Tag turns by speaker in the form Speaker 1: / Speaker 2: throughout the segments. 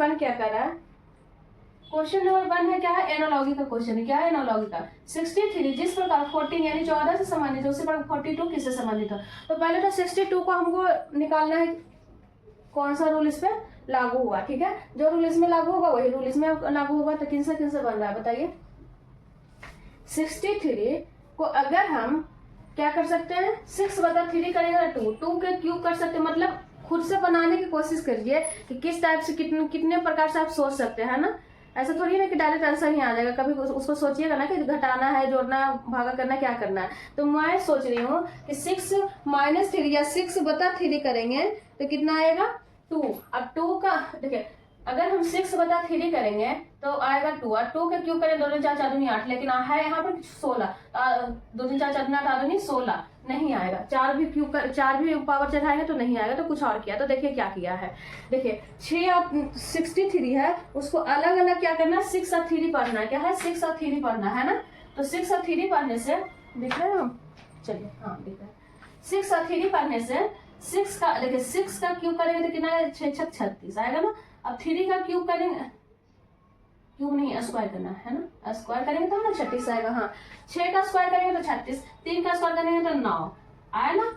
Speaker 1: 1 क्या कर रहा है, क्वेश्चन नंबर 1 है क्या है, एनालॉगी का क्वेश्चन है। क्या है एनालॉगी का, 63 जिस प्रकार 14 यानी 14 से संबंधित है उसी प्रकार 42 किससे संबंधित है। तो पहले तो 62 को हमको निकालना है, कौन सा रूल इस पे लागू हुआ, ठीक है, जो रूल इसमें लागू होगा वही रूल इसमें लागू होगा। तो किनसे किनसे बन रहा है बताइए, 63 को अगर हम क्या कर सकते हैं, 6/3 करेंगे तो 2 के क्यूब कर सकते हैं। मतलब खुद से बनाने की कोशिश करिए कि किस टाइप से कितने प्रकार से आप सोच सकते हैं ना। ऐसा थोड़ी ना कि डायरेक्ट आंसर ही आ जाएगा, कभी उसको सोचिएगा ना कि घटाना है, जोड़ना है, भागा करना, क्या करना है। तो मैं सोच रही हूँ कि 6 - 3 या 6/3 करेंगे तो कितना आएगा 2। अब 2 का देखिए, अगर हम 6/3 करेंगे तो आएगा 2, और 2 के क्यूब करें 2 4 4 दूनी 8, लेकिन है यहाँ पर 16, 2 3 4 4 8 दूनी 16 नहीं आएगा। 4 भी क्यूब कर, 4 भी पावर चढ़ाएंगे तो नहीं आएगा। तो कुछ और किया, तो देखिए क्या किया है, देखिए 6 और 63 है, उसको अलग अलग क्या करना है, 6 और 3 पढ़ना है। क्या है, 6 और 3 पढ़ना है ना। तो 6 और 3 पढ़ने से दिख रहे हैं, चलिए हाँ दिख रहे हैं। 6 और 3 पढ़ने से 6 का देखिए 6 का क्यूब करेंगे तो कितना है, 6 6 36 आएगा ना। अब 3 का क्यूब करेंगे, क्यूब नहीं स्क्वायर करना है ना, स्क्वायर करेंगे तो ना 36 आएगा। हाँ 6 का स्क्वायर करेंगे तो 36, 3 का स्क्वायर करेंगे तो 9 आया ना।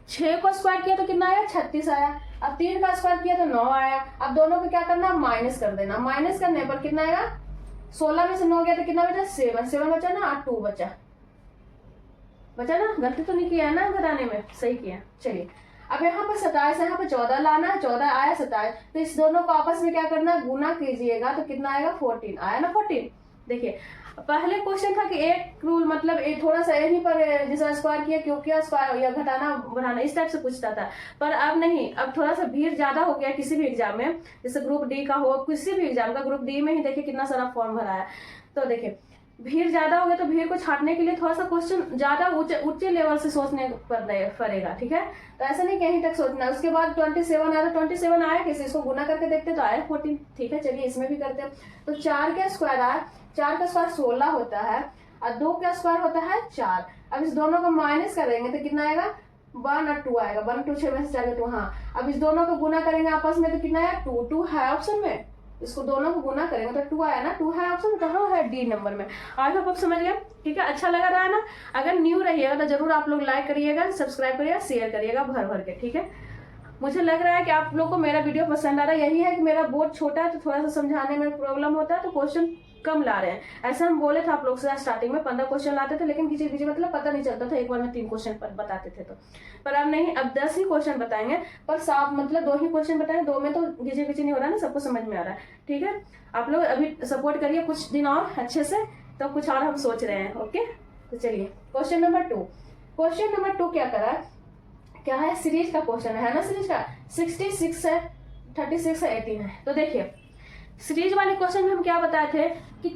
Speaker 1: 6 को स्क्वायर किया तो कितना आया, 36 आया। अब 3 का स्क्वायर किया तो 9 आया। अब दोनों को क्या करना, माइनस कर देना। माइनस करने पर कितना आएगा, 16 में से 9 गया तो कितना बचा, 7 बचा ना, और 2 बचा ना। गलती तो नहीं किया है ना घटाने में, सही किया। चलिए अब यहाँ पर 27 है, यहाँ पर 14 लाना है, 14 आया 27, तो इस दोनों को आपस में क्या करना है, गुना कीजिएगा तो कितना आएगा 14 आया ना। 14 देखिए पहले क्वेश्चन था कि एक रूल मतलब एक थोड़ा सा यहीं पर जैसा स्क्वायर किया क्यों किया स्क्वायर या घटाना बढ़ाना इस टाइप से पूछता था, पर अब नहीं। अब थोड़ा सा भीड़ ज्यादा हो गया किसी भी एग्जाम में, जैसे ग्रुप डी का हो, किसी भी एग्जाम का, ग्रुप डी में ही देखिए कितना सारा फॉर्म भरा है। तो देखिए भीड़ ज्यादा हो गया तो भीड़ को छाटने के लिए थोड़ा सा क्वेश्चन ज्यादा ऊंचे लेवल से सोचने पड़ेगा, ठीक है। तो ऐसा नहीं कहीं तक सोचना है। उसके बाद 27 आया, 27 आया किसी, इसको गुना करके देखते तो आया 14, ठीक है। चलिए इसमें भी करते हैं। तो 4 का स्क्वायर आया, 4 का स्क्वायर 16 होता है, और 2 का स्क्वायर होता है 4। अब इस दोनों को माइनस करेंगे तो कितना आएगा, 1 और 2 आएगा। 1 2 6 में से 4 2, हाँ। अब इस दोनों को गुना करेंगे आपस में तो कितना आया, 2 है ऑप्शन में। इसको दोनों को गुना करेंगे तो 2 आया ना, 2 है ऑप्शन में, कहाँ है, डी नंबर में। आई होप आप समझ गए, ठीक है। अच्छा लगा रहा है ना। अगर न्यू रहिएगा तो जरूर आप लोग लाइक करिएगा, सब्सक्राइब करिएगा, शेयर करिएगा भर भर के, ठीक है। मुझे लग रहा है कि आप लोग को मेरा वीडियो पसंद आ रहा है। यही है कि मेरा बोर्ड छोटा है तो थोड़ा सा समझाने में प्रॉब्लम होता है, तो क्वेश्चन कम ला रहे हैं। ऐसा हम बोले थे आप लोग से, स्टार्टिंग में 15 क्वेश्चन लाते थे, लेकिन किसी किसी मतलब पता नहीं चलता था, एक बार में 3 क्वेश्चन बताते थे। तो पर अब नहीं, अब 10 ही क्वेश्चन बताएंगे, पर साफ मतलब 2 ही क्वेश्चन बताएंगे। 2 में तो घिचे पिछे नहीं हो रहा ना, सबको समझ में आ रहा है, ठीक है। आप लोग अभी सपोर्ट करिए कुछ दिन और अच्छे से, तो कुछ और हम सोच रहे हैं, ओके। तो चलिए क्वेश्चन नंबर 2। क्वेश्चन नंबर 2 क्या करा है, क्या है, सीरीज का क्वेश्चन है ना। सीरीज का 66 है, 36 है, 18 है। तो देखिए सीरीज वाले क्वेश्चन में हम क्या बताए थे कि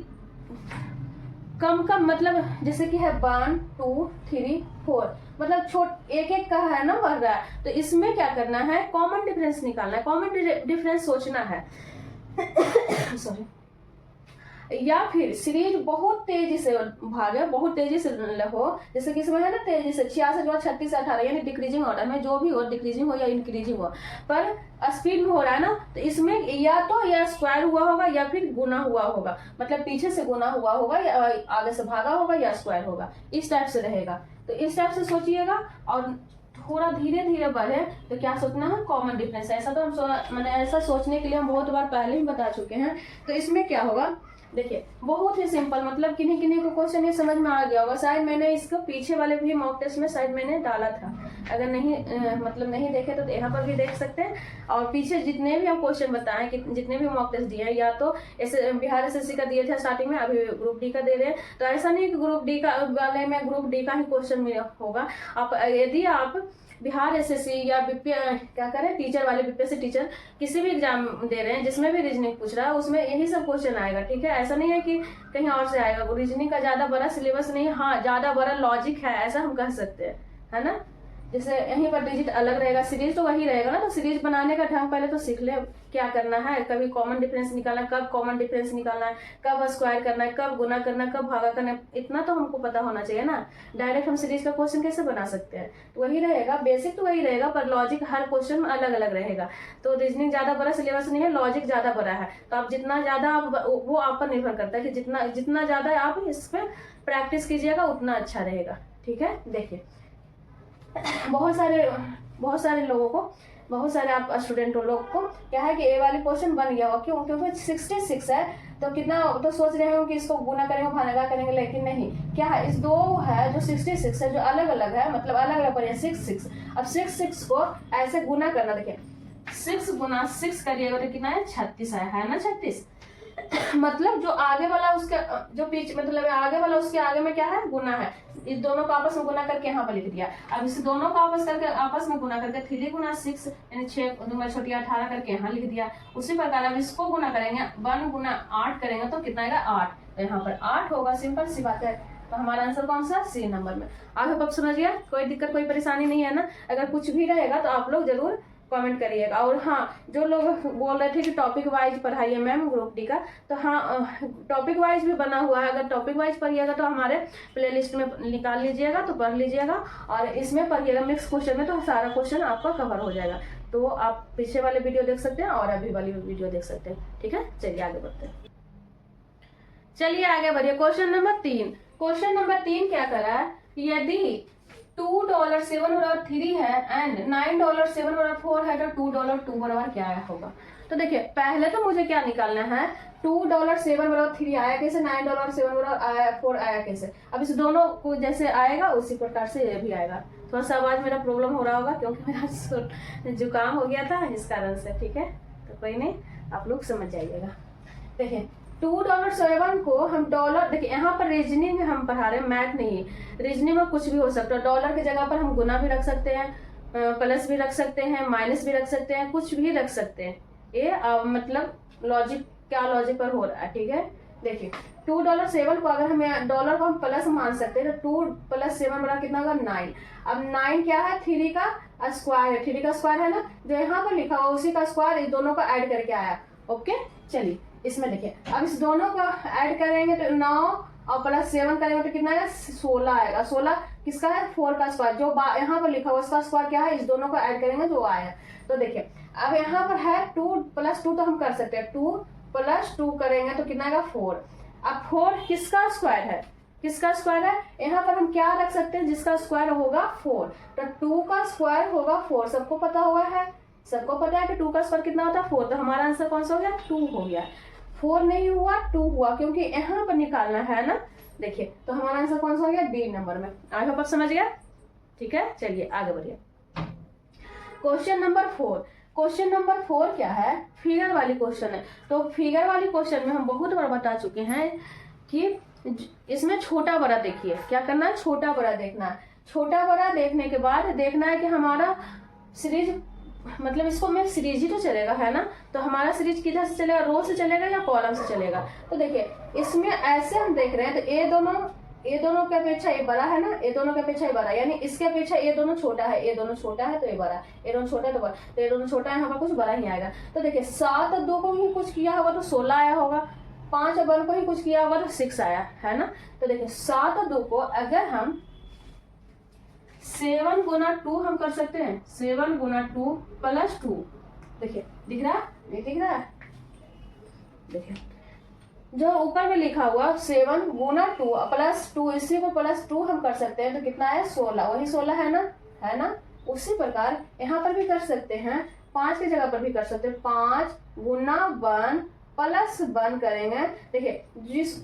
Speaker 1: कम कम मतलब जैसे कि है 1 2 3 4 मतलब छोट एक एक का है ना बढ़ रहा है। तो इसमें क्या करना है, कॉमन डिफरेंस निकालना है, कॉमन डिफरेंस सोचना है सॉरी। या फिर सीरीज बहुत तेजी से भागे, बहुत तेजी से हो, जैसे कि इसमें है ना तेजी से 66 और 36 18 यानी डिक्रीजिंग ऑर्डर में, जो भी हो डिक्रीजिंग हो या इंक्रीजिंग हो, पर स्पीड में हो रहा है ना। तो इसमें या तो या स्क्वायर हुआ होगा या फिर गुना हुआ होगा, मतलब पीछे से गुना हुआ होगा या आगे से भागा होगा या स्क्वायर होगा, इस टाइप से रहेगा। तो इस टाइप से सोचिएगा, और थोड़ा धीरे धीरे बढ़े तो क्या सोचना है, कॉमन डिफरेंस। ऐसा तो हम मैंने ऐसा सोचने के लिए हम बहुत बार पहले ही बता चुके हैं। तो इसमें क्या होगा, देखिए बहुत ही सिंपल, मतलब किन्हीं किन्हीं को क्वेश्चन ये समझ में आ गया होगा। शायद मैंने इसको पीछे वाले भी मॉक टेस्ट में शायद मैंने डाला था, अगर नहीं मतलब नहीं देखे तो यहाँ पर भी देख सकते हैं। और पीछे जितने भी हम क्वेश्चन बताएं कि जितने भी मॉक टेस्ट दिए हैं, या तो ऐसे बिहार एसएससी का दिए थे स्टार्टिंग में, अभी ग्रुप डी का दे रहे हैं। तो ऐसा नहीं कि ग्रुप डी का वाले में ग्रुप डी का ही क्वेश्चन होगा। आप यदि आप बिहार एसएससी या क्या करें टीचर वाले बीपीएससी टीचर किसी भी एग्जाम दे रहे हैं जिसमें भी रीजनिंग पूछ रहा है, उसमें यही सब क्वेश्चन आएगा, ठीक है। ऐसा नहीं है कि कहीं और से आएगा। रीजनिंग का ज्यादा बड़ा सिलेबस नहीं है, हाँ ज्यादा बड़ा लॉजिक है, ऐसा हम कह सकते हैं, है ना। जैसे यहीं पर डिजिट अलग रहेगा, सीरीज तो वही रहेगा ना। तो सीरीज बनाने का ढंग पहले तो सीख ले, क्या करना है, कभी कॉमन डिफरेंस निकालना है, कब कॉमन डिफरेंस निकालना है, कब स्क्वायर करना है, कब गुना करना है, कब भागा करना है, इतना तो हमको पता होना चाहिए ना। डायरेक्ट हम सीरीज का क्वेश्चन कैसे बना सकते हैं। तो वही रहेगा, बेसिक तो वही रहेगा, पर लॉजिक हर क्वेश्चन में अलग अलग रहेगा। तो रीजनिंग ज्यादा बड़ा सिलेबस नहीं है, लॉजिक ज्यादा बड़ा है। तो आप जितना ज्यादा आप, वो आप पर निर्भर करता है कि जितना ज्यादा आप इस पर प्रैक्टिस कीजिएगा उतना अच्छा रहेगा। ठीक है, देखिए बहुत सारे लोगों को, बहुत सारे आप स्टूडेंटों लोग को क्या है कि ए वाले क्वेश्चन बन गया हो, क्यों, क्योंकि 66 है। तो कितना तो सोच रहे हो कि इसको गुना करेंगे भागा करेंगे, लेकिन नहीं, क्या है, इस दो है जो 66 है, जो अलग अलग है, मतलब अलग अलग पर 6 अब 6 को ऐसे गुना करना। देखिए 6 गुना 6 करिएगा तो कितना है, 36 है ना, 36। मतलब जो आगे वाला उसके जो पीछे, मतलब आगे वाला उसके आगे में क्या है, गुना है। इस दोनों को आपस में गुना करके यहाँ पर लिख दिया। अब इस दोनों को आपस में गुना करके 3 गुना 6 यानी 6 दूना छोटी 18 करके यहाँ लिख दिया। उसी प्रकार अब इसको गुना करेंगे, 1 गुना 8 करेंगे तो कितना आएगा, 8। तो यहाँ पर 8 होगा, सिंपल सी बात है। तो हमारा आंसर कौन सा, सी नंबर में। आगे अब समझिए, कोई दिक्कत कोई परेशानी नहीं है ना। अगर कुछ भी रहेगा तो आप लोग जरूर कमेंट करिएगा। और हाँ, जो लोग बोल रहे थे कि टॉपिक वाइज पढ़ाइए मैम ग्रुप डी का, तो हाँ टॉपिक वाइज भी बना हुआ है। अगर टॉपिक वाइज पढ़िएगा तो हमारे प्लेलिस्ट में निकाल लीजिएगा, तो पढ़ लीजिएगा। और इसमें पढ़िएगा मिक्स क्वेश्चन में, तो सारा क्वेश्चन आपका कवर हो जाएगा। तो आप पीछे वाले वीडियो देख सकते हैं और अभी वाली वीडियो देख सकते हैं। ठीक है, चलिए आगे बढ़ते हैं। चलिए आगे बढ़िए। Question number 3। क्वेश्चन नंबर 3 क्या कर रहा है, यदि $2.7 है एंड $9.7 है, तो $2.2 क्या होगा। तो देखिए पहले तो मुझे क्या निकालना है, $2.7 आया कैसे, $9.7 आया कैसे। अब इस दोनों को जैसे आएगा उसी प्रकार से ये भी आएगा। थोड़ा सा आवाज मेरा प्रॉब्लम हो रहा होगा क्योंकि मेरा जुकाम हो गया था इस कारण से। ठीक है, तो कोई नहीं, आप लोग समझ जाइएगा। देखिए $2.7 को हम डॉलर, देखिए यहाँ पर रीजनिंग में हम पढ़ा रहे हैं, मैथ नहीं। रीजनिंग में कुछ भी हो सकता है। डॉलर की जगह पर हम गुना भी रख सकते हैं, प्लस भी रख सकते हैं, माइनस भी रख सकते हैं, कुछ भी रख सकते हैं। ये मतलब लॉजिक, क्या लॉजिक पर हो रहा है। ठीक है, देखिए $2.7 को अगर हम डॉलर को हम प्लस मान सकते हैं, तो 2 + 7 बड़ा कितना होगा, 9। अब 9 क्या है, 3 का स्क्वायर है, 3 का स्क्वायर है ना, जो यहाँ पर लिखा हुआ उसी का स्क्वायर, इस दोनों को ऐड करके आया। ओके, चलिए इसमें देखिए, अब इस दोनों को ऐड करेंगे तो 9 और +7 करेंगे तो कितना आएगा, 16 आएगा। 16 किसका है, 4 का स्क्वायर, जो यहाँ पर लिखा हुआ उसका स्क्वायर क्या है, इस दोनों को ऐड करेंगे जो आया। तो देखिए अब यहाँ पर है 2 + 2 तो हम कर सकते हैं, 2 + 2 करेंगे तो कितना आएगा, 4। अब 4 किसका स्क्वायर है, किसका स्क्वायर है, यहाँ पर हम क्या रख सकते हैं, जिसका स्क्वायर होगा 4। तो 2 का स्क्वायर होगा 4, सबको पता होगा है, सबको पता है कि 2 का स्क्वायर कितना होता है, 4। तो हमारा आंसर कौन सा हो गया, 2 हो गया। 4 नहीं हुआ, 2 हुआ, क्योंकि यहाँ पर निकालना है ना। देखिए तो हमारा आंसर कौन सा हो गया, डी नंबर में। आई होप आप समझ गया। ठीक है, चलिए आगे बढ़िए। Question number 4। क्वेश्चन नंबर 4 क्या है, फिगर वाली क्वेश्चन है। तो फिगर वाली क्वेश्चन में हम बहुत बार बता चुके हैं कि इसमें छोटा बड़ा देखिए, क्या करना है, छोटा बड़ा देखना है। छोटा बड़ा देखने के बाद देखना है कि हमारा सीरीज, मतलब इसको में सीरीज ही तो चलेगा है ना। तो हमारा सीरीज किधर से चलेगा, रो से चलेगा या कॉलम से चलेगा। तो देखिए इसमें ऐसे हम देख रहे हैं, तो ये दोनों के अपेक्षा ये बड़ा है ना, ये दोनों के अपेक्षा ये बड़ा, यानी इसके अपेक्षा ये दोनों छोटा है, ये दोनों छोटा है तो ये बड़ा, ये दोनों छोटा है तो बड़ा, तो ये दोनों छोटा है, यहाँ पर कुछ बड़ा ही आएगा। तो देखिए 7 और 2 को ही कुछ किया होगा तो 16 आया होगा, 5 और 1 को ही कुछ किया होगा तो 6 आया है ना। तो देखिए 7 और 2 को अगर हम 7 गुना 2 हम कर सकते हैं, 7 गुना 2 + 2। देखिए दिख रहा है, नहीं दिख रहा है, देखिए जो ऊपर में लिखा हुआ 7 गुना 2 + 2, इसी को +2 हम कर सकते हैं तो कितना है, 16। वही 16 है ना। उसी प्रकार यहाँ पर भी कर सकते हैं, 5 की जगह पर भी कर सकते हैं। 5 गुना 1 + 1 करेंगे। देखिए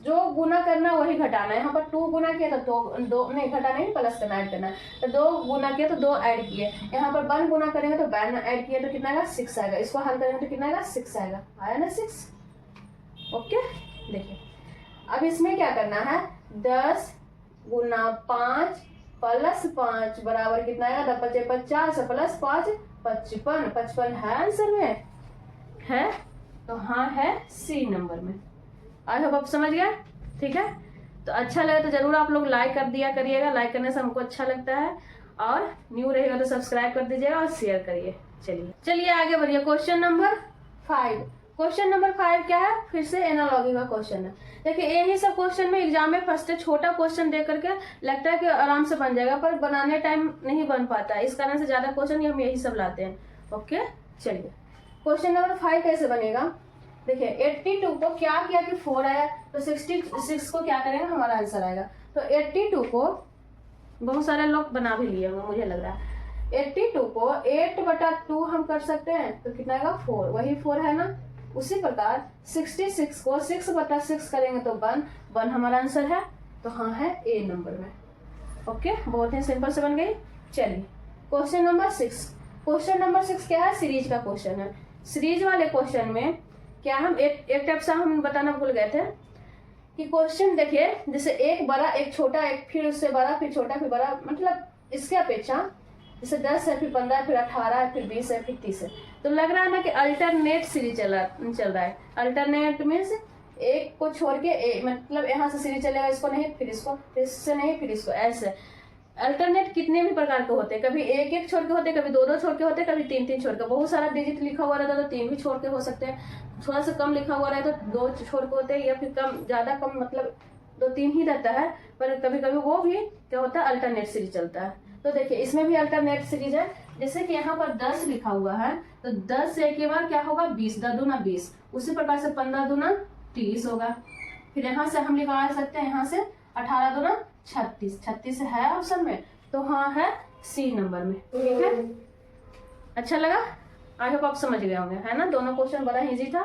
Speaker 1: जो गुना करना वही घटाना है। यहाँ पर 2 गुना किया तो 2 नहीं, घटा नहीं, प्लस करना, ऐड करना है। तो 2 गुना किया तो 2 ऐड किए। यहाँ पर 1 गुना करेंगे तो 1 ऐड किया तो कितना आएगा, 6 आएगा। इसको हल करेंगे तो कितना आएगा, 6 आएगा। आया ना 6। ओके, देखिए अब इसमें क्या करना है, 10 गुना 5 + 5 बराबर कितना आएगा, 5 × 50 + 5 55। 55 है आंसर में, है तो हाँ है सी नंबर में। आई होप आप समझ गए। ठीक है, तो अच्छा लगे तो जरूर आप लोग लाइक कर दिया करिएगा, लाइक करने से हमको अच्छा लगता है। और न्यू रहेगा तो सब्सक्राइब कर दीजिएगा और शेयर करिए। चलिए आगे बढ़िए। Question number 5। क्वेश्चन नंबर 5 क्या है? फिर से एनालॉजी का क्वेश्चन है। देखिए यही सब क्वेश्चन में एग्जाम में फर्स्ट छोटा क्वेश्चन दे करके लगता है कि आराम से बन जाएगा, पर बनाने टाइम नहीं बन पाता है, इस कारण से ज्यादा क्वेश्चन हम यही सब लाते हैं। ओके चलिए, क्वेश्चन नंबर 5 कैसे बनेगा? देखिए 82 को क्या किया कि 4 आया, तो 66 को क्या करेंगे, हमारा आंसर आएगा। तो 82 को बहुत सारे लोग बना भी लिए होंगे मुझे लग रहा है। 82 को 8/2 हम कर सकते हैं, तो कितना आएगा 4, वही 4 है ना। उसी प्रकार 66 को 6/6 करेंगे तो 1 हमारा आंसर है, तो हाँ है ए नंबर में। ओके, बहुत ही सिंपल से बन गई। चलिए क्वेश्चन नंबर 6। क्वेश्चन नंबर 6 क्या है? सीरीज का क्वेश्चन है। सीरीज वाले क्वेश्चन में क्या हम एक टाइप से हम बताना भूल गए थे कि क्वेश्चन देखिए, जैसे एक बड़ा एक छोटा, एक फिर उससे बड़ा फिर छोटा फिर बड़ा, मतलब इसके अपेक्षा जैसे 10 है फिर 15 फिर 18 है फिर 20 है फिर 30 है, तो लग रहा है ना कि अल्टरनेट सीरीज चल रहा है। अल्टरनेट मीन्स एक को छोड़ के मतलब यहाँ से सीरीज चलेगा, इसको नहीं फिर इसको, फिर इससे नहीं फिर इसको, ऐसे। अल्टरनेट कितने भी प्रकार के होते हैं, कभी एक छोड़ के होते, कभी दो छोड़ के होते, कभी तीन छोड़ के। बहुत सारा डिजिट लिखा हुआ रहता है तो 3 भी छोड़ के हो सकते हैं, थोड़ा सा कम लिखा हुआ रहता है तो 2 छोड़ के होते हैं, या फिर कम ज्यादा कम मतलब 2-3 ही रहता है, पर कभी कभी वो भी क्या होता है, अल्टरनेट सीरीज चलता है। तो देखिए इसमें भी अल्टरनेट सीरीज है। जैसे कि यहाँ पर 10 लिखा हुआ है, तो 10 से एक बार क्या होगा 20, 10 दूना 20, उसी प्रकार से 15 दूना 30 होगा। फिर यहाँ से हम लिखा सकते हैं, यहाँ से 18 दूना 36, 36 है ऑप्शन में, तो हाँ है सी नंबर में। ठीक है, अच्छा लगा? आई होप आप समझ गए होंगे, है ना। दोनों क्वेश्चन बड़ा इजी था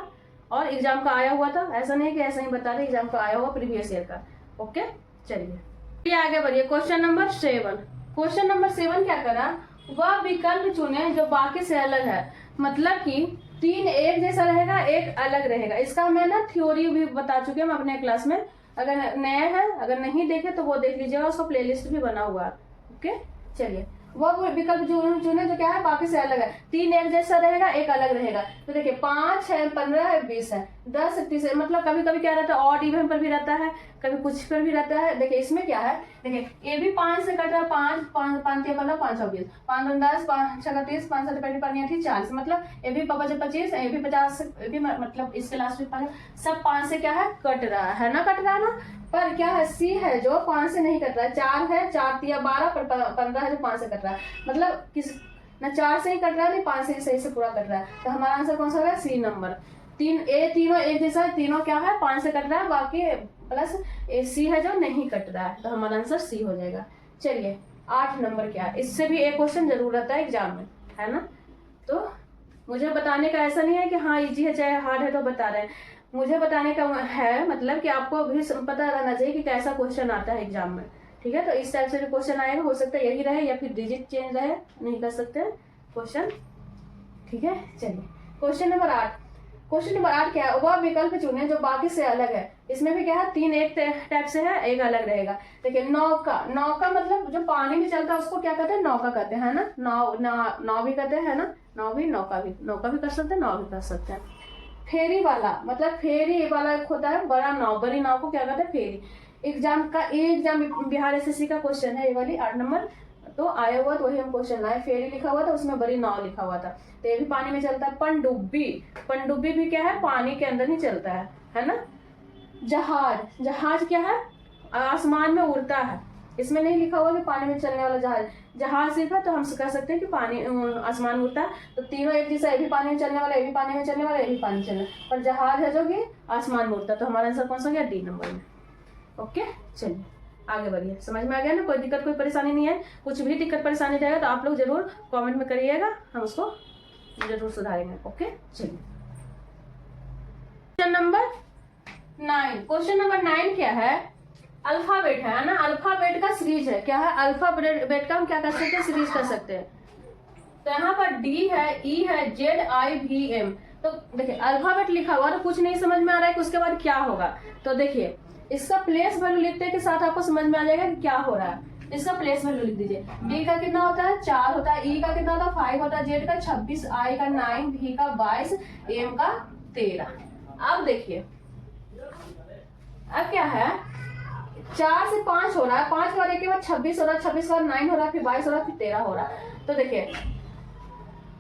Speaker 1: और एग्जाम का आया हुआ था, ऐसा नहीं कि ऐसा ही बता रहे, एग्जाम का आया हुआ प्रीवियस ईयर का। ओके चलिए आगे बढ़िए। Question number 7। क्वेश्चन नंबर 7 क्या करा, वह विकल्प चुने जो बाकी से अलग है। मतलब कि 3 एक जैसा रहेगा, एक अलग रहेगा। इसका मैं ना थ्योरी भी बता चुके हैं अपने क्लास में, अगर नया है, अगर नहीं देखे तो वो देख लीजिएगा, उसका प्लेलिस्ट भी बना हुआ है। ओके चलिए, वो विकल्प चुने जो क्या है बाकी से अलग है। 3 एक जैसा रहेगा, एक अलग रहेगा। तो देखिए 5 है, 15 है, 20 है, 10 है, 30 है, मतलब कभी कभी क्या रहता है ऑड इवन पर भी रहता है, कभी कुछ पर भी रहता है। देखिए इसमें क्या है, देखिए ये भी 5 से कट रहा है, 5 5 5 15 5 20 5 10 5 6 30 5 7 5 40, मतलब ये भी 25 ये भी 50, ये भी मतलब इसके लास्ट में 5, सब 5 से क्या है कट रहा है ना, कट रहा है ना। पर क्या है सी है जो 5 से नहीं कट रहा है, 4 है, 4 3 12 पर 15 है जो 5 से कट रहा है, मतलब किस ना 4 से ही कट रहा है नहीं 5 से सही से पूरा कट रहा है। तो हमारा आंसर कौन सा होगा, सी नंबर। तीनों एक जैसा है, तीनों क्या है 5 से कट रहा है, बाकी प्लस सी है जो नहीं कट रहा है, तो हमारा आंसर सी हो जाएगा। चलिए 8 नंबर क्या है, इससे भी एक क्वेश्चन जरूर आता है एग्जाम में, है ना। तो मुझे बताने का ऐसा नहीं है कि हाँ इजी है चाहे हार्ड है तो बता रहे हैं, मुझे बताने का है मतलब कि आपको भी पता रहना चाहिए कि कैसा क्वेश्चन आता है एग्जाम में। ठीक है, तो इस टाइप से भी क्वेश्चन आएगा, हो सकता है यही रहे या फिर डिजिट चेंज रहे, नहीं कर सकते क्वेश्चन। ठीक है चलिए क्वेश्चन नंबर 8। क्वेश्चन नंबर 8 क्या है, वह विकल्प चुने जो बाकी से अलग है। इसमें भी क्या है 3 एक टाइप से है, एक अलग रहेगा। देखिए नौका मतलब जो पानी में चलता है उसको क्या कहते हैं, नौका कहते हैं, है ना। नाव भी कहते हैं ना, नाव भी नौका भी कर सकते हैं, नाव भी कर सकते हैं। फेरी वाला मतलब फेरी वाला एक होता है बड़ा नाव, बड़ी नाव को क्या कहते हैं फेरी। एग्जाम बिहार एसएससी का क्वेश्चन है ये वाली 8 नंबर, तो आया हुआ तो वही हम क्वेश्चन लाए। फेरी लिखा हुआ था, उसमें बड़ी नाव लिखा हुआ था, तो ये भी पानी में चलता है। पनडुब्बी भी क्या है, पानी के अंदर ही चलता है ना। जहाज क्या है, आसमान में उड़ता है, इसमें नहीं लिखा हुआ कि पानी में चलने वाला जहाज सिर्फ है, तो हम कह सकते हैं कि पानी आसमान में उड़ता है। तो तीनों एक जैसा, ये भी पानी में चलने वाला, ये भी पानी में चलने वाला, ये भी पानी में चलने, पर जहाज है जो कि आसमान में उड़ता है, तो हमारा आंसर कौन सा हो गया, डी नंबर में। ओके चलिए आगे बढ़िए, समझ में आ गया ना, कोई दिक्कत कोई परेशानी नहीं है। कुछ भी दिक्कत परेशानी रहेगा तो आप लोग जरूर कमेंट में करिएगा, हम उसको जरूर सुधारेंगे। ओके चलिए क्वेश्चन नंबर 9। क्वेश्चन नंबर 9 क्या है, अल्फाबेट है ना, अल्फाबेट का सीरीज है। क्या है, अल्फाबेट का हम क्या कर सकते हैं, सीरीज कर सकते हैं। तो यहाँ पर डी है, ई है, जेड आई भी एम। तो देखिए अल्फाबेट लिखा हुआ तो कुछ नहीं समझ में आ रहा है कि उसके बाद क्या होगा, तो देखिए इसका प्लेस वैल्यू लिखते के साथ आपको समझ में आ जाएगा कि क्या हो रहा है। इसका प्लेस वैल्यू लिख दीजिए। डी का कितना होता है 4 होता है, ई का कितना होता है 5 होता है, जेड का 26, आई का 9, भी का 22, एम का 13। अब देखिए अब क्या है, 4 से 5 हो रहा है, 5 के बाद 1 के बाद 26 हो रहा है, 26 के बाद 9 हो रहा है, फिर 22 हो रहा है, फिर 13 हो रहा है। तो देखिए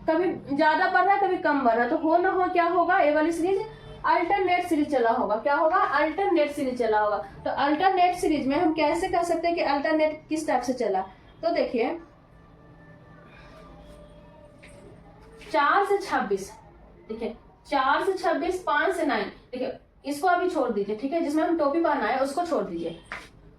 Speaker 1: कभी ज्यादा बढ़ रहा है, कभी कम बढ़ रहा है, तो हो ना हो क्या होगा, ये वाली सीरीज अल्टरनेट सीरीज चला होगा। क्या होगा, अल्टरनेट सीरीज चला होगा। तो अल्टरनेट सीरीज में हम कैसे कह सकते हैं कि अल्टरनेट किस टाइप से चला। तो देखिए 4 से 26, देखिए 4 से 26, 5 से 9, देखिए इसको अभी छोड़ दीजिए, ठीक है, जिसमें हम टोपी पहना है उसको छोड़ दीजिए,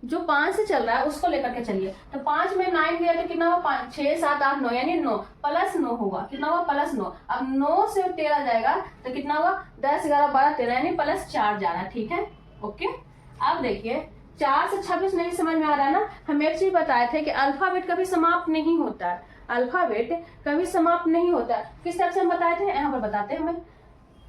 Speaker 1: जो 5 से चल रहा है उसको लेकर के चलिए। तो 5 में 9 गया तो कितना हुआ, 5 6 7 8 9, यानी 9 प्लस 9 होगा, कितना हुआ प्लस 9। अब 9 से 13 जाएगा तो कितना हुआ, 10 11 12 13, यानी प्लस 4 जा रहा है, ठीक है, ओके। अब देखिए 4 से 26 नहीं समझ में आ रहा है ना, हम एक चीज बताए थे कि अल्फाबेट कभी समाप्त नहीं होता है, अल्फाबेट कभी समाप्त नहीं होता है। किस तरह से हम बताए थे, यहाँ पर बताते हैं, हमें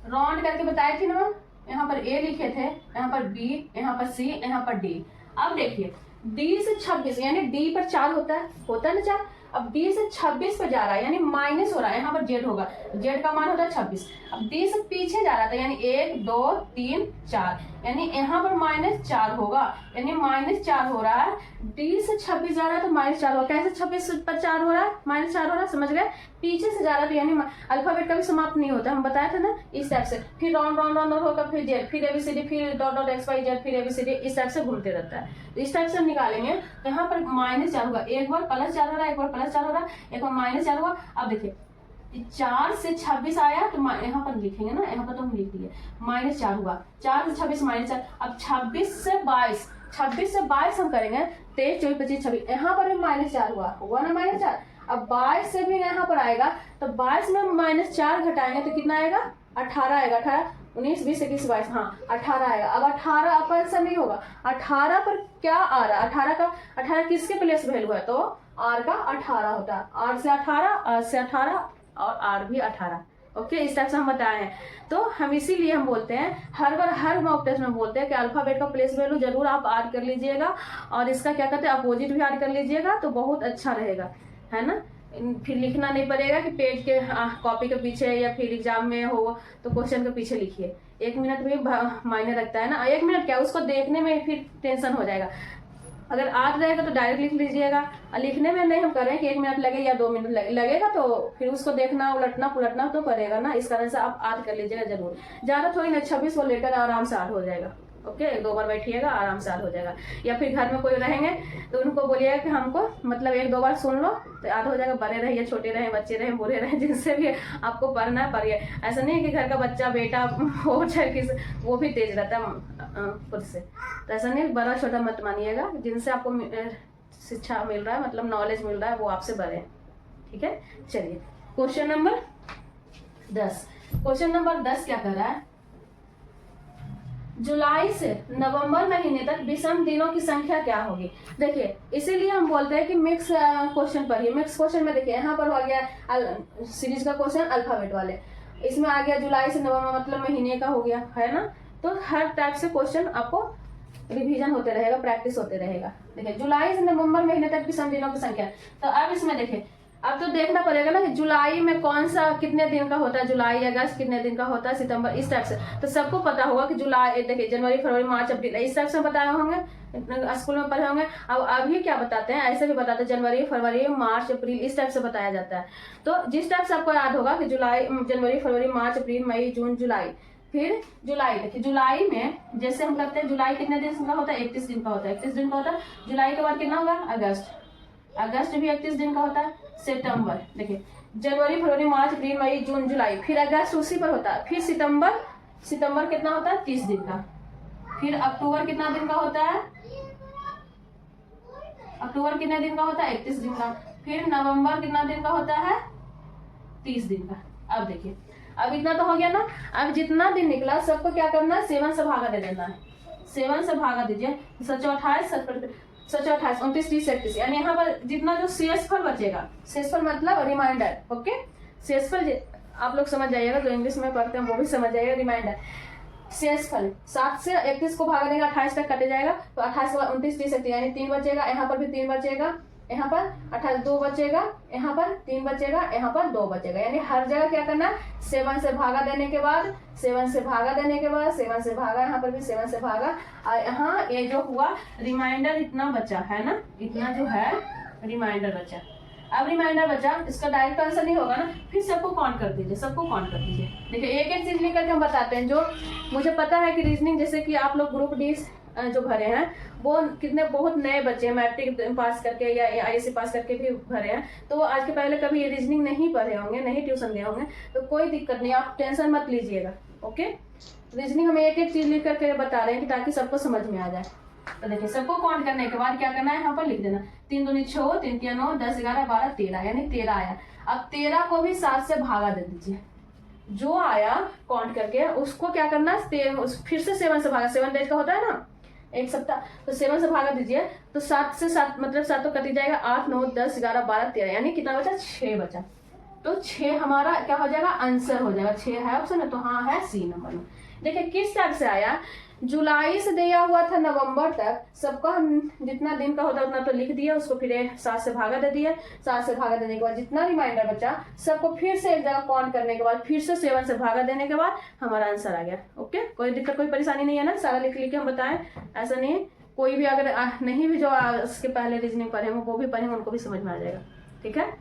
Speaker 1: राउंड करके बताए थे ना, यहाँ पर ए लिखे थे, यहाँ पर बी, यहाँ पर सी, यहाँ पर डी। अब देखिए डी से 26, यानी डी पर 4 होता है ना 4। अब डी से 26 पे जा रहा है, यानी माइनस हो रहा है, यहाँ पर जेड होगा, जेड का मान होता है 26। अब डी से पीछे जा रहा था, यानी 1 2 3 4, यानी यहाँ पर -4 होगा, यानी -4 हो रहा है। डी से 26 जा रहा है तो -4 होगा। कैसे 26 पर 4 हो रहा है, -4 हो रहा है, समझ गए। पीछे से जा रहा है तो यानी अल्फाबेट कभी समाप्त नहीं होता, हम बताया था ना, इस टाइप से। फिर राउंड राउंड राउंड होगा, फिर जेड, फिर एबीसीडी, फिर dot dot X Y Z, फिर एबीसीडी, इस टाइप से घूमते रहता है। तो इस टाइप से हम निकालेंगे तो यहाँ पर -4 होगा, एक बार +4 हो रहा है, एक बार +4 हो रहा है, एक बार -4 हुआ। अब देखिए 4 से 26 आया तो यहाँ पर लिखेंगे ना, यहाँ पर तो हम लिख दिए -4 हुआ, 4 से 26 -4। अब 26 से 22 हम करेंगे, 23 24 25 26, यहाँ पर भी -4 हुआ ना -4। अब 22 से भी यहाँ पर आएगा तो 22 में -4 घटाएंगे तो कितना आएगा, 18 आएगा। 18 19 20 21 22, हाँ 18 आएगा। अब 18 अपन से नहीं होगा, 18 पर क्या आ रहा है, 18 किसके प्लेस वैल्यू है, तो आर का 18 होता है, आर से 18 और आर भी 18, ओके। इस टाइप से हम बताए हैं। तो हम इसीलिए हम बोलते हैं हर बार हर मॉक टेस्ट में बोलते हैं कि अल्फाबेट का प्लेस वैल्यू जरूर आप ऐड कर लीजिएगा, और इसका क्या कहते हैं अपोजिट भी ऐड कर लीजिएगा, तो बहुत अच्छा रहेगा, है ना। फिर लिखना नहीं पड़ेगा कि पेज के कॉपी के पीछे, या फिर एग्जाम में हो तो क्वेश्चन के पीछे लिखिए। 1 मिनट भी मायने रखता है ना, 1 मिनट क्या, उसको देखने में फिर टेंशन हो जाएगा। अगर याद रहेगा तो डायरेक्ट लिख लीजिएगा, और लिखने में नहीं हम करें कि 1 मिनट लगे या 2 मिनट लगेगा, तो फिर उसको देखना उलटना पुलटना तो पड़ेगा ना। इस कारण से आप याद कर लीजिएगा जरूर, ज्यादा थोड़ी ना, 26 को लेकर आराम से याद हो जाएगा, ओके। 1 2 बार बैठिएगा, आराम से याद हो जाएगा। या फिर घर में कोई रहेंगे तो उनको बोलिएगा कि हमको मतलब 1 2 बार सुन लो तो याद हो जाएगा। बड़े रहे या छोटे रहे, बच्चे रहे बूढ़े रहे, जिनसे भी आपको पढ़ना है पढ़िए। ऐसा नहीं है कि घर का बच्चा बेटा हो चाहे किस, वो भी तेज रहता है खुद से, तो ऐसा नहीं, बड़ा छोटा मत मानिएगा। जिनसे आपको शिक्षा मिल रहा है, मतलब नॉलेज मिल रहा है, वो आपसे बड़े हैं, ठीक है। चलिए क्वेश्चन नंबर 10, क्वेश्चन नंबर 10 क्या कर रहा है, जुलाई से नवंबर महीने तक विषम दिनों की संख्या क्या होगी। देखिए इसीलिए हम बोलते हैं कि मिक्स क्वेश्चन पढ़िए। मिक्स क्वेश्चन में देखिए यहाँ पर हो गया सीरीज का क्वेश्चन अल्फाबेट वाले, इसमें आ गया जुलाई से नवंबर, मतलब महीने का हो गया, है ना। तो हर टाइप से क्वेश्चन आपको रिवीजन होते रहेगा, प्रैक्टिस होते रहेगा। देखिए जुलाई से नवंबर महीने तक विषम दिनों की संख्या, तो अब इसमें देखिए अब तो देखना पड़ेगा ना कि जुलाई में कौन सा कितने दिन का होता है, जुलाई अगस्त कितने दिन का होता है, सितंबर, इस टाइप से। तो सबको पता होगा कि जुलाई, देखिए जनवरी फरवरी मार्च अप्रैल, इस टाइप से बताए होंगे, स्कूल में पढ़े होंगे। अब अभी क्या बताते हैं, ऐसे भी बताते हैं जनवरी फरवरी मार्च अप्रैल, इस टाइप से बताया जाता है। तो जिस टाइप से आपको याद होगा कि जुलाई, जनवरी फरवरी मार्च अप्रैल मई जून जुलाई, फिर जुलाई, देखिए जुलाई में जैसे हम करते हैं, जुलाई कितने दिन का होता है, 31 दिन का होता है, 31 दिन का होता है। जुलाई के बाद कितना होगा, अगस्त, अगस्त भी 31 दिन का होता है। सितंबर, देखिए जनवरी फरवरी मार्च अप्रैल मई जून जुलाई, फिर अगस्त उसी पर होता है। फिर सितंबर, सितंबर कितना होता है, 30 दिन का। फिर अक्टूबर कितना दिन का होता है, अक्टूबर कितने दिन का होता है, 31 दिन का। फिर नवंबर कितना दिन का होता है, 30 दिन का। अब देखिए अब इतना तो हो गया ना। अब जितना दिन निकला सबको क्या करना है, 7 से भागा दे देना है, 7 से भागा दीजिए, 7 28 7 28 29 30 31, यानी यहाँ पर जितना जो शेषफल बचेगा, शेषफल मतलब रिमाइंडर, ओके। शेषफल आप लोग समझ जाइएगा, जो इंग्लिश में पढ़ते हैं वो भी समझ जाइएगा। रिमाइंडर शेषफल 7 से 31 को भागा देगा, 28 तक कटे जाएगा, तो 28 के बाद 29 30 31, यानी 3 बचेगा, यहाँ पर भी 3 बचेगा, यहाँ पर 28 2 बचेगा, यहाँ पर 3 बचेगा, यहाँ पर 2 बचेगा। यानी हर जगह क्या करना है, 7 से भागा देने के बाद 7 से भागा देने के बाद 7 से भागा, यहाँ पर भी 7 से भागा, और यहाँ ये जो हुआ रिमाइंडर इतना बचा है ना, इतना जो है रिमाइंडर बचा। अब रिमाइंडर बचा, इसका डायरेक्ट आंसर नहीं होगा ना, फिर सबको काउंट कर दीजिए, सबको काउंट कर दीजिए। देखिए एक एक चीज लेकर के हम बताते हैं। जो मुझे पता है कि रीजनिंग जैसे कि आप लोग ग्रुप डी जो भरे हैं वो कितने बहुत नए बच्चे हैं, मैट्रिक पास करके या आईएससी पास करके भी भरे हैं, तो वो आज के पहले कभी ये रीजनिंग नहीं पढ़े होंगे, नहीं ट्यूशन गए होंगे, तो कोई दिक्कत नहीं, आप टेंशन मत लीजिएगा। ओके, रीजनिंग हम एक एक चीज लिख करके बता रहे हैं कि ताकि सबको समझ में आ जाए। तो देखिए सबको काउंट करने के बाद क्या करना है, यहाँ पर लिख देना 3 दूनी 6, 3 तिया 9, 10 11 12 13, यानी 13 आया। अब 13 को भी 7 से भागा दे दीजिए, जो आया काउंट करके उसको क्या करना, फिर से 7 से भागा, 7 डेज का होता है ना एक सप्ताह, तो 7 से भागा दीजिए, तो 7 से 7 मतलब 7 तो कट जाएगा, 8 9 10 11 12 13, यानी कितना बचा, 6 बचा। तो 6 हमारा क्या हो जाएगा, आंसर हो जाएगा। 6 है ऑप्शन में, तो हाँ है सी नंबर में। देखिए किस टाइप से आया, जुलाई से दिया हुआ था नवंबर तक, सबका हम जितना दिन का होता है उतना तो लिख दिया, उसको फिर 7 से भागा दे दिया, 7 से भागा देने के बाद जितना रिमाइंडर बचा सबको फिर से एक जगह काउंट करने के बाद फिर से 7 से भागा देने के बाद हमारा आंसर आ गया। ओके, कोई दिक्कत कोई परेशानी नहीं है ना, सारा लिख लिख के हम बताएं, ऐसा नहीं है। कोई भी अगर नहीं भी जो उसके पहले रीजनिंग पढ़े वो भी पढ़ेंगे, उनको भी समझ में आ जाएगा। ठीक है।